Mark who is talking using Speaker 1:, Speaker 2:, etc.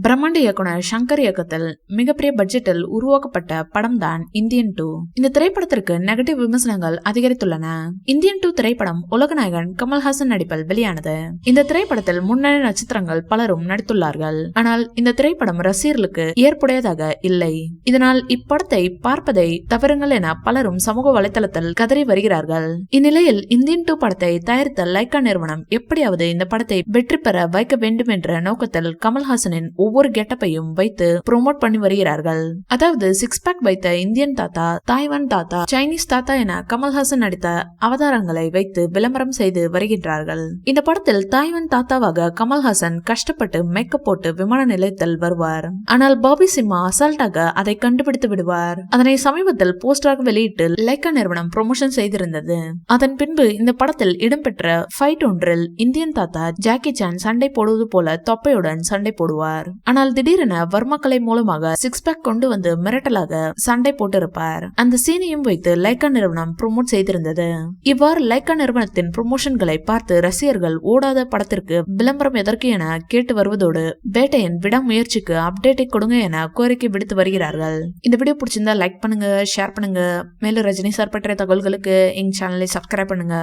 Speaker 1: பிரம்மாண்ட இயக்குனர் சங்கர் இயக்கத்தில் மிகப்பெரிய பட்ஜெட்டில் உருவாக்கப்பட்ட படம் தான் இந்தியன் 2. இந்த திரைப்படத்திற்கு நெகட்டிவ் விமர்சனங்கள் அதிகரித்துள்ளன. இந்தியன் 2 திரைப்படம் உலகநாயகன் கமல்ஹாசன் நடிப்பில் வெளியானது. இந்த திரைப்படத்தில் முன்னணி நட்சத்திரங்கள் பலரும் நடித்துள்ளார்கள். ஆனால் இந்த திரைப்படம் ரசிகர்களுக்கு ஏற்புடையதாக இல்லை. இதனால் இப்படத்தை பார்ப்பதை தவறுங்கள் என பலரும் சமூக வலைதளத்தில் கதறி வருகிறார்கள். இந்நிலையில் இந்தியன் 2 படத்தை தயாரித்த லைக்கா நிறுவனம் எப்படியாவது இந்த படத்தை வெற்றி பெற வைக்க வேண்டும் என்ற நோக்கத்தில் கமல்ஹாசனின் ஒவ்வொரு கெட்டப்பையும் வைத்து ப்ரோமோட் பண்ணி வருகிறார்கள். அதாவது சிக்ஸ் பேக் வைத்த இந்தியன் தாத்தா, தாய்வான் தாத்தா, சைனீஸ் தாத்தா என கமல்ஹாசன் நடித்த அவதாரங்களை வைத்து விளம்பரம் செய்து வருகின்றார்கள். இந்த படத்தில் தாய்வான் தாத்தாவாக கமல்ஹாசன் கஷ்டப்பட்டு மேக்கப் போட்டு விமான நிலையத்தில் வருவார். ஆனால் பாபி சிம்மா அசால்ட்டாக அதை கண்டுபிடித்து விடுவார். அதனை சமீபத்தில் போஸ்டராக வெளியிட்டு லைக்கா நிறுவனம் ப்ரொமோஷன் செய்திருந்தது. அதன் பின்பு இந்த படத்தில் இடம்பெற்ற ஃபைட் ஒன்றில் இந்தியன் தாத்தா ஜாக்கி சான் சண்டை போடுவது போல தொப்பையுடன் சண்டை போடுவார். ஆனால் திடீரென வர்மா கலை மூலமாக சிக்ஸ் பேக் கொண்டு வந்து மிரட்டலாக சண்டை போட்டிருப்பார். அந்த சீனையும் வைத்து லைக்கா நிறுவனம் ப்ரோமோட் செய்திருந்தது. இவ்வாறு லைக்கா நிறுவனத்தின் ப்ரொமோஷன்களை பார்த்து ரசிகர்கள் ஓடாத படத்திற்கு விளம்பரம் எதற்கு என கேட்டு வருவதோடு வேட்டையின் விடாமுயற்சிக்கு அப்டேட்டை கொடுங்க என கோரிக்கை விடுத்து வருகிறார்கள். இந்த வீடியோ பிடிச்சிருந்தா லைக் பண்ணுங்க, ஷேர் பண்ணுங்க. மேலும் ரஜினி சார் பற்றிய தகவல்களுக்கு எங்க சேனலை சப்ஸ்கிரைப் பண்ணுங்க.